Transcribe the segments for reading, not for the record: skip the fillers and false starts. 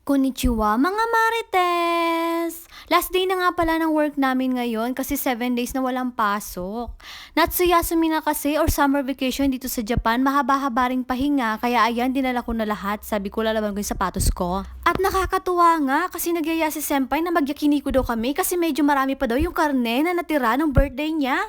Konnichiwa mga marites! Last day na nga pala ng work namin ngayon kasi 7 days na walang pasok. Natsuyasumi na kasi or summer vacation dito sa Japan, mahaba-haba ring pahinga kaya ayan dinala ko na lahat, sabi ko lalaban ko yung sapatos ko. At nakakatuwa nga kasi nagyaya si senpai na magyakiniko daw kami kasi medyo marami pa daw yung karne na natira ng birthday niya.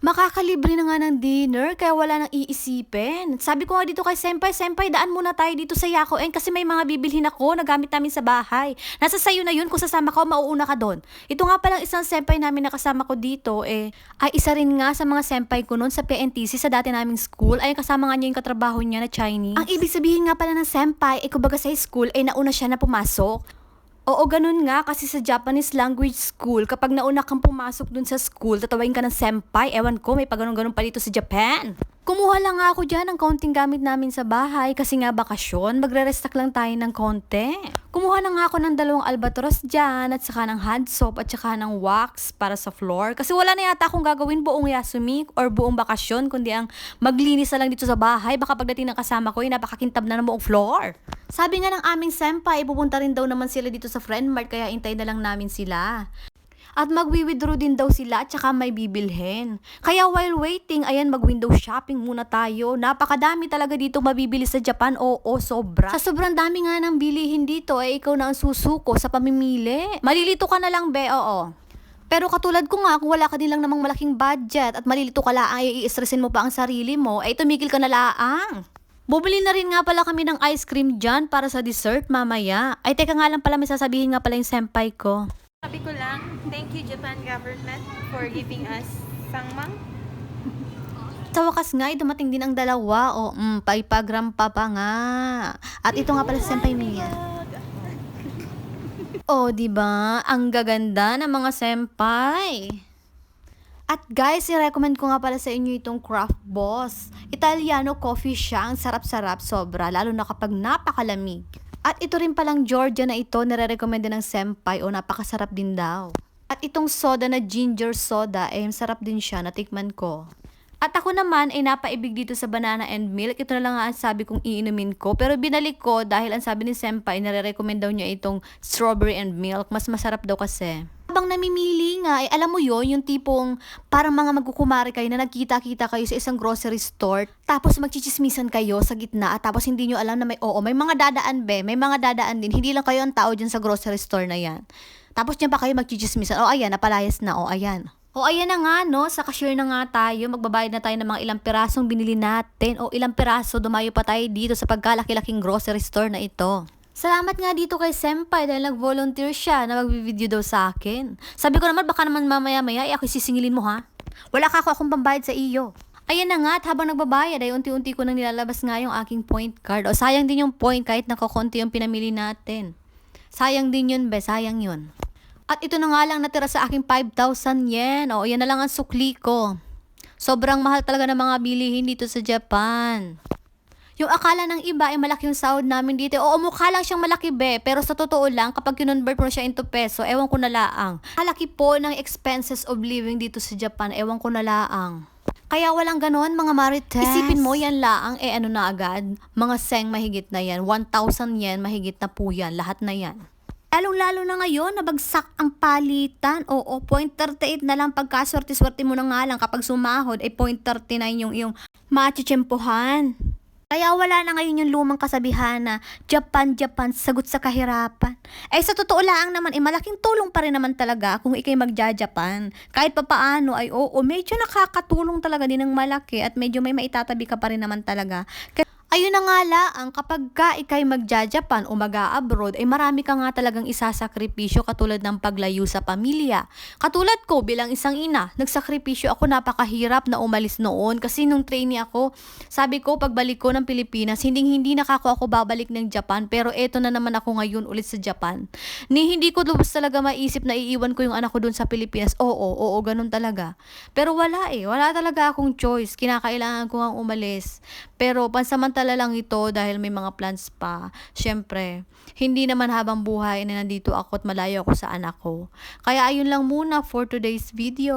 Makakalibre na nga ng dinner kaya wala nang iisipin. Sabi ko nga dito kay senpai, daan muna tayo dito sa Yakoen kasi may mga bibilhin ako na gamit namin sa bahay. Nasa sayo na yun, kung sasama ka o mauuna ka doon. Ito nga palang isang senpai namin na kasama ko dito ay isa rin nga sa mga senpai ko noon sa PNTC sa dati naming school. Ay kasama nga niya yung katrabaho niya na Chinese. Ang ibig sabihin nga pala ng senpai kumbaga sa school ay nauna siya na pumasok. Oo, ganun nga kasi sa Japanese language school, kapag nauna kang pumasok dun sa school, tatawagin ka ng senpai. Ewan ko, may pag-ganun-ganun pa dito sa Japan. Kumuha lang nga ako dyan ng kaunting gamit namin sa bahay kasi nga bakasyon, magre-restock lang tayo ng konti. Kumuha na nga ako ng 2 albatros dyan at saka ng hand soap at saka ng wax para sa floor. Kasi wala na yata akong gagawin buong Yasumi or buong bakasyon kundi ang maglinis na lang dito sa bahay. Baka pagdating ng kasama ko, napakakintab na ng buong floor. Sabi nga ng aming senpai, pupunta rin daw naman sila dito sa Friend Mart kaya intay na lang namin sila. At magwi-withdraw din daw sila at saka may bibilhin. Kaya while waiting, ayan mag-window shopping muna tayo. Napakadami talaga dito mabibili sa Japan. Oo, sobra. Sa sobrang dami nga ng bilihin dito, ikaw na ang susuko sa pamimili. Malilito ka na lang, be, oo. Pero katulad ko nga, kung wala ka din lang namang malaking budget at malilito ka lang, ay i-stressin mo pa ang sarili mo, ay tumigil ka na laang. Bumili na rin nga pala kami ng ice cream dyan para sa dessert mamaya. Ay teka nga lang pala, may sasabihin nga pala yung senpai ko. Sabi ko lang, thank you Japan government for giving us sangmang. Sa wakas nga, dumating din ang dalawa. O, paipagram pa nga. At ito nga pala si Senpai Mia. O, diba? Ang gaganda ng mga senpai. At guys, i-recommend ko nga pala sa inyo itong Craft Boss. Italiano coffee siya. Ang sarap-sarap, sobra. Lalo na kapag napakalamig. At ito rin palang Georgia na ito, nare-recommend din ng senpai o napakasarap din daw. At itong soda na ginger soda, sarap din siya, natikman ko. At ako naman ay napaibig dito sa banana and milk. Ito na lang nga ang sabi kong iinumin ko. Pero binalik ko dahil ang sabi ni senpai, nare-recommend daw niya itong strawberry and milk. Mas masarap daw kasi. Habang namimili nga, alam mo yon yung tipong parang mga magkukumari kayo na nagkita-kita kayo sa isang grocery store, tapos magchichismisan kayo sa gitna, at tapos hindi nyo alam na may mga dadaan may mga dadaan din, hindi lang kayo ang tao dyan sa grocery store na yan. Tapos dyan pa kayo magchichismisan, ayan, napalayas na, ayan. Ayan na nga, no, sa cashier na nga tayo, magbabayad na tayo ng mga ilang pirasong binili natin, ilang piraso, dumayo pa tayo dito sa pagkalaki-laking grocery store na ito. Salamat nga dito kay senpai dahil nag-volunteer siya na mag-video daw sa akin. Sabi ko naman baka naman mamaya-maya ako sisingilin mo ha. Wala ka akong pambayad sa iyo. Ayan na nga at habang nagbabayad ay unti-unti ko nang nilalabas nga yung aking point card. Sayang din yung point kahit nakakonti yung pinamili natin. Sayang din yun sayang yun. At ito na nga lang natira sa aking 5,000 yen. Yan na lang ang sukli ko. Sobrang mahal talaga ng mga bilihin dito sa Japan. Yung akala ng iba ay malaki yung sahod namin dito. Mukha lang siyang malaki pero sa totoo lang, kapag kinonvert mo siya into peso, ewan ko na laang. Malaki po ng expenses of living dito sa Japan, ewan ko na laang. Kaya walang ganon mga marites. Isipin mo yan laang, ano na agad? Mga seng mahigit na yan, 1,000 yen mahigit na po yan, lahat na yan. Lalong-lalo na ngayon, nabagsak ang palitan. 0.38 na lang pagkaswerte-swerte mo na nga lang kapag sumahod, 0.39 yung iyong machichempohan. Kaya wala na ngayon yung lumang kasabihan na Japan, sagot sa kahirapan. Sa totoo lang naman, malaking tulong pa rin naman talaga kung ikay magja-Japan. Kahit papaano ay medyo nakakatulong talaga din ng malaki at medyo may maitatabi ka pa rin naman talaga. Ayun na nga laang, kapag ka ikay magja-Japan o mag-a-abroad, marami ka nga talagang isasakripisyo katulad ng paglayo sa pamilya. Katulad ko bilang isang ina, nagsakripisyo ako, napakahirap na umalis noon kasi nung trainee ako, sabi ko pagbalik ko ng Pilipinas, hindi ako babalik ng Japan, pero eto na naman ako ngayon ulit sa Japan. Hindi ko lubos talaga maisip na iiwan ko yung anak ko dun sa Pilipinas. Oo, ganun talaga. Pero wala talaga akong choice, kinakailangan ko ang umalis. Pero pansamantala lang ito dahil may mga plans pa. Siyempre, hindi naman habang buhay na nandito ako at malayo ako sa anak ko. Kaya ayun lang muna for today's video.